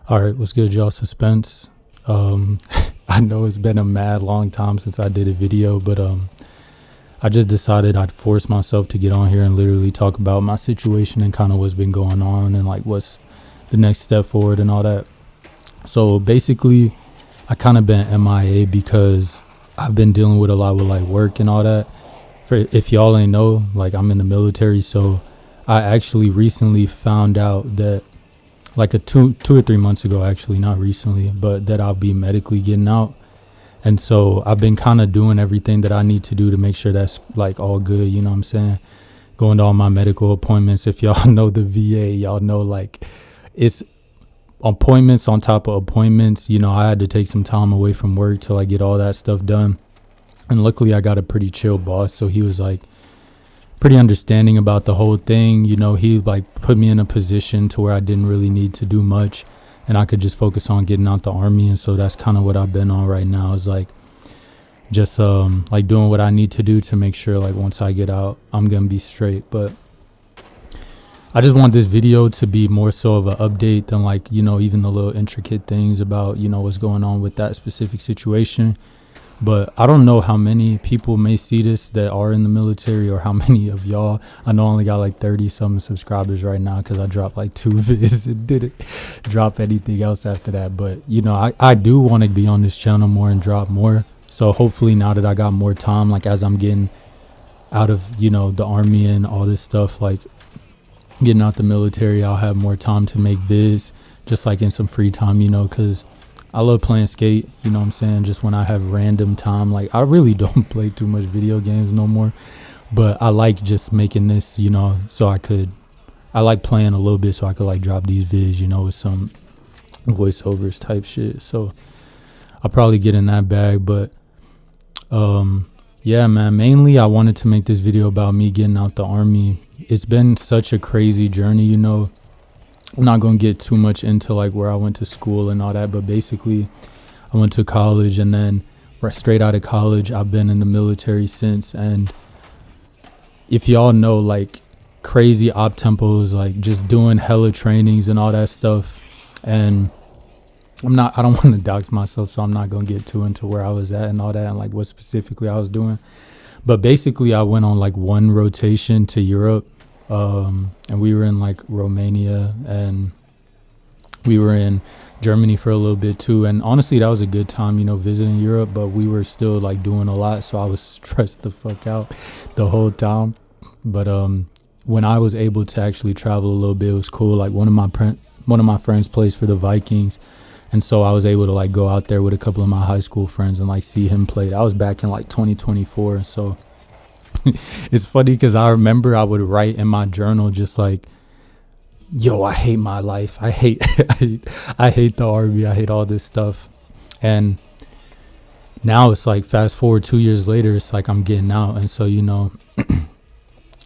All right, what's good, y'all? Suspense. Um, I know it's been a mad long time since I did a video, but I just decided I'd force myself to get on here and literally talk about my situation and kind of what's been going on and like what's the next step forward and all that. So basically, I kind of been MIA because I've been dealing with a lot with like work and all that. For if y'all ain't know, like I'm in the military, so I actually recently found out that like a 2 or 3 months ago, actually, not recently, but that I'll be medically getting out. And so I've been kind of doing everything that I need to do to make sure that's like all good. You know what I'm saying? Going to all my medical appointments. If y'all know the VA, y'all know like it's appointments on top of appointments. You know, I had to take some time away from work to like get all that stuff done. And luckily I got a pretty chill boss. So he was like pretty understanding about the whole thing. You know, he like put me in a position to where I didn't really need to do much and I could just focus on getting out the army. And so that's kind of what I've been on right now, is like just like doing what I need to do to make sure like once I get out I'm gonna be straight. But I just want this video to be more so of an update than like, you know, even the little intricate things about, you know, what's going on with that specific situation. But I don't know how many people may see this that are in the military, or how many of y'all. I know I only got like 30 something subscribers right now because I dropped like 2 vids and didn't drop anything else after that. But, you know, I do want to be on this channel more and drop more. So hopefully now that I got more time, like as I'm getting out of, you know, the army and all this stuff, like getting out the military, I'll have more time to make vids just like in some free time, you know, because I love playing skate, you know what I'm saying? Just when I have random time. Like I really don't play too much video games no more, but I like just making this, you know, so I like playing a little bit so I could like drop these vids, you know, with some voiceovers type shit. So I'll probably get in that bag. But yeah, man, mainly I wanted to make this video about me getting out the army. It's been such a crazy journey, you know. I'm not going to get too much into like where I went to school and all that, but basically I went to college, and then right straight out of college I've been in the military since. And if y'all know, like crazy op tempos, like just doing hella trainings and all that stuff. And I don't want to dox myself, so I'm not going to get too into where I was at and all that and like what specifically I was doing. But basically I went on like one rotation to Europe. And we were in like Romania, and we were in Germany for a little bit too. And honestly, that was a good time, you know, visiting Europe, but we were still like doing a lot. So I was stressed the fuck out the whole time. But, when I was able to actually travel a little bit, it was cool. Like one of my friends plays for the Vikings. And so I was able to like go out there with a couple of my high school friends and like see him play. That was back in like 2024. So it's funny because I remember I would write in my journal just like, yo, I hate my life. I hate I hate the army. I hate all this stuff. And now it's like fast forward 2 years later, it's like I'm getting out. And so, you know,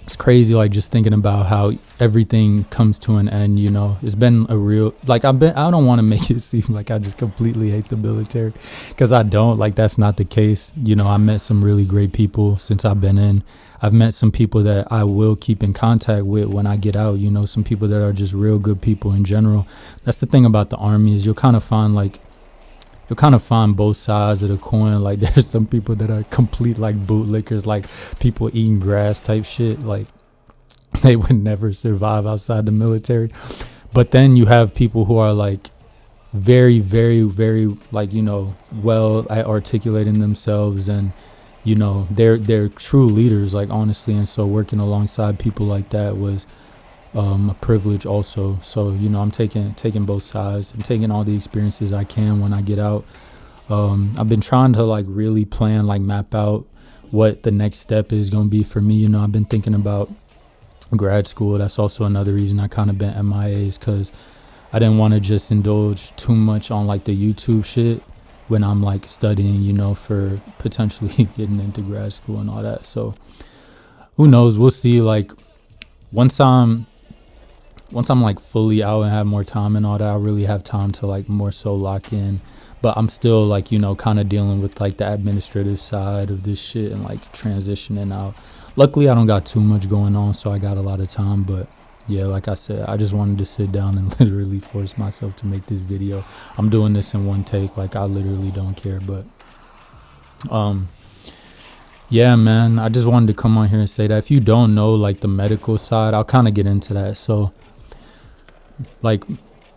it's crazy, like just thinking about how everything comes to an end. You know, it's been a real, like I don't want to make it seem like I just completely hate the military, because I don't. Like that's not the case. You know, I met some really great people since I've been in. I've met some people that I will keep in contact with when I get out, you know, some people that are just real good people in general. That's the thing about the army, is you'll kind of find both sides of the coin. Like there's some people that are complete like bootlickers, like people eating grass type shit, like they would never survive outside the military. But then you have people who are like very, very, very like, you know, well at articulating themselves, and you know, they're true leaders, like honestly. And so working alongside people like that was a privilege also. So, you know, I'm taking both sides. I'm taking all the experiences I can when I get out. I've been trying to like really plan, like map out what the next step is going to be for me. You know, I've been thinking about grad school. That's also another reason I kind of been MIA, is because I didn't want to just indulge too much on like the YouTube shit when I'm like studying, you know, for potentially getting into grad school and all that. So who knows? We'll see. Like once I'm like fully out and have more time and all that, I really have time to like more so lock in. But I'm still like, you know, kind of dealing with like the administrative side of this shit and like transitioning out. Luckily, I don't got too much going on, so I got a lot of time. But yeah, like I said, I just wanted to sit down and literally force myself to make this video. I'm doing this in one take, like I literally don't care. But um yeah, man, I just wanted to come on here and say that if you don't know like the medical side, I'll kind of get into that. So like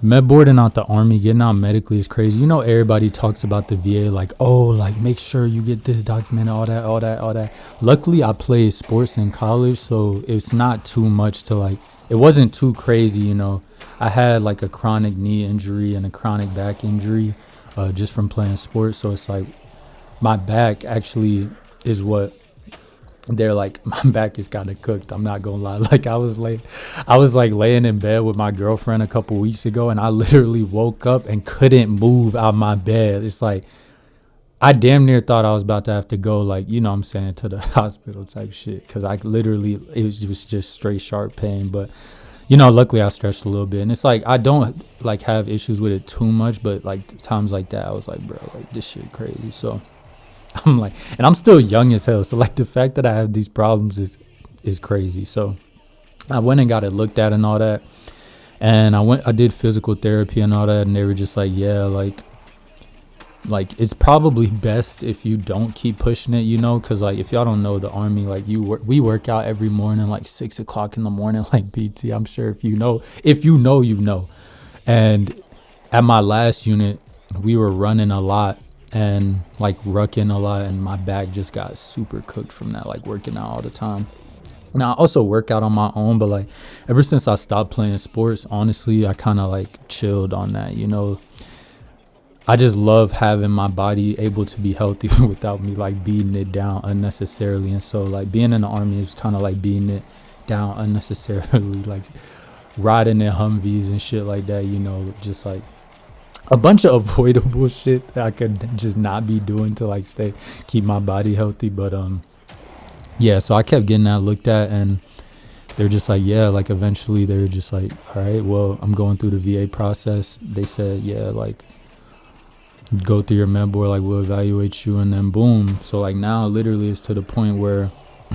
med boarding out the army, getting out medically is crazy. You know, everybody talks about the VA, like, oh, like make sure you get this documented, all that. Luckily, I played sports in college, so it's not too much to like, it wasn't too crazy, you know. I had like a chronic knee injury and a chronic back injury just from playing sports. So it's like my back actually is what they're like, my back is kind of cooked, I'm not gonna lie. Like I was like laying in bed with my girlfriend a couple weeks ago, and I literally woke up and couldn't move out my bed. It's like I damn near thought I was about to have to go, like, you know what I'm saying, to the hospital type shit, because I literally, it was just straight sharp pain. But you know, luckily I stretched a little bit, and it's like I don't like have issues with it too much, but like times like that I was like, bro, like this shit crazy. So I'm like, and I'm still young as hell. So like the fact that I have these problems is crazy. So I went and got it looked at and all that. And I did physical therapy and all that. And they were just like, yeah, like it's probably best if you don't keep pushing it, you know, because like if y'all don't know, the army, like we work out every morning, like 6 o'clock in the morning, like PT. I'm sure if you know, you know. And at my last unit, we were running a lot and like rucking a lot, and my back just got super cooked from that, like working out all the time. Now I also work out on my own, but like ever since I stopped playing sports, honestly, I kind of like chilled on that, you know. I just love having my body able to be healthy without me like beating it down unnecessarily. And so like being in the army is kind of like beating it down unnecessarily, like riding in Humvees and shit like that, you know, just like a bunch of avoidable shit that I could just not be doing to like keep my body healthy. But yeah, so I kept getting that looked at, and they're just like, yeah, like eventually they're just like, all right, well, I'm going through the VA process. They said, yeah, like go through your med board, like we'll evaluate you, and then boom. So like now literally it's to the point where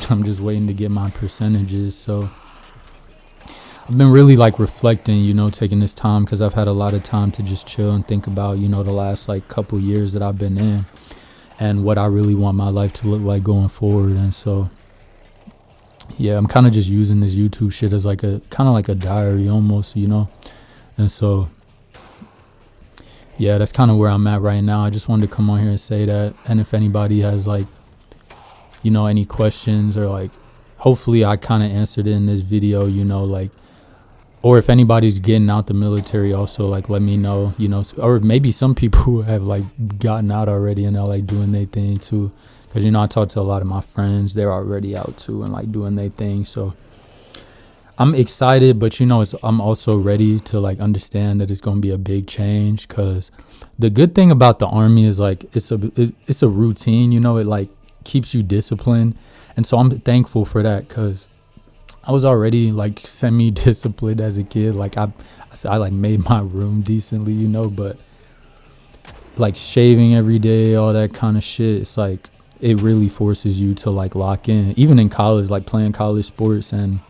I'm just waiting to get my percentages. So I've been really like reflecting, you know, taking this time because I've had a lot of time to just chill and think about, you know, the last like couple years that I've been in and what I really want my life to look like going forward. And so, yeah, I'm kind of just using this YouTube shit as like a kind of like a diary almost, you know. And so, yeah, that's kind of where I'm at right now. I just wanted to come on here and say that. And if anybody has like, you know, any questions or like, hopefully I kind of answered it in this video, you know, like, or if anybody's getting out the military also, like, let me know, you know, or maybe some people who have like gotten out already and are like doing their thing too. Cause, you know, I talk to a lot of my friends, they're already out too and like doing their thing. So I'm excited, but you know, I'm also ready to like understand that it's going to be a big change. Cause the good thing about the army is like, it's a routine, you know, it like keeps you disciplined. And so I'm thankful for that, cause I was already like semi-disciplined as a kid. Like I like made my room decently, you know, but like shaving every day, all that kind of shit, it's like it really forces you to like lock in. Even in college, like playing college sports and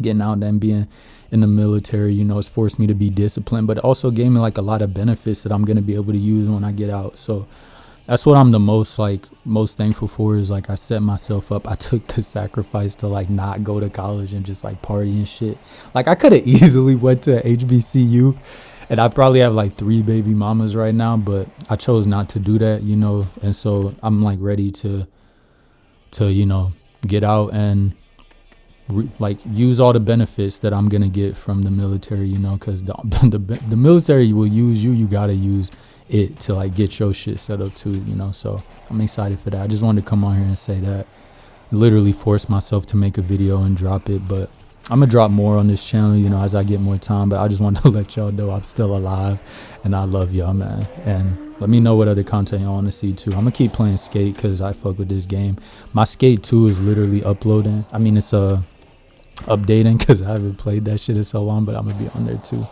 getting out and being in the military, you know, it's forced me to be disciplined, but it also gave me like a lot of benefits that I'm going to be able to use when I get out. So that's what I'm the most thankful for, is like I set myself up. I took the sacrifice to like not go to college and just like party and shit. Like I could have easily went to HBCU and I probably have like 3 baby mamas right now, but I chose not to do that, you know. And so I'm like ready to you know, get out and like use all the benefits that I'm gonna get from the military, you know, because the military will use you. You gotta use it to like get your shit set up too, you know. So I'm excited for that. I just wanted to come on here and say that. Literally force myself to make a video and drop it, but I'm gonna drop more on this channel, you know, as I get more time. But I just wanted to let y'all know I'm still alive and I love y'all, man. And let me know what other content y'all want to see too. I'm gonna keep playing Skate because I fuck with this game. My Skate 2 is literally uploading. I mean, it's updating because I haven't played that shit in so long, but I'm gonna be on there too.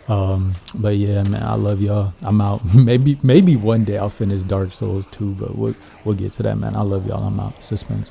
But yeah, man, I love y'all. I'm out. Maybe one day I'll finish Dark Souls 2, but we'll get to that, man. I love y'all. I'm out. Suspense.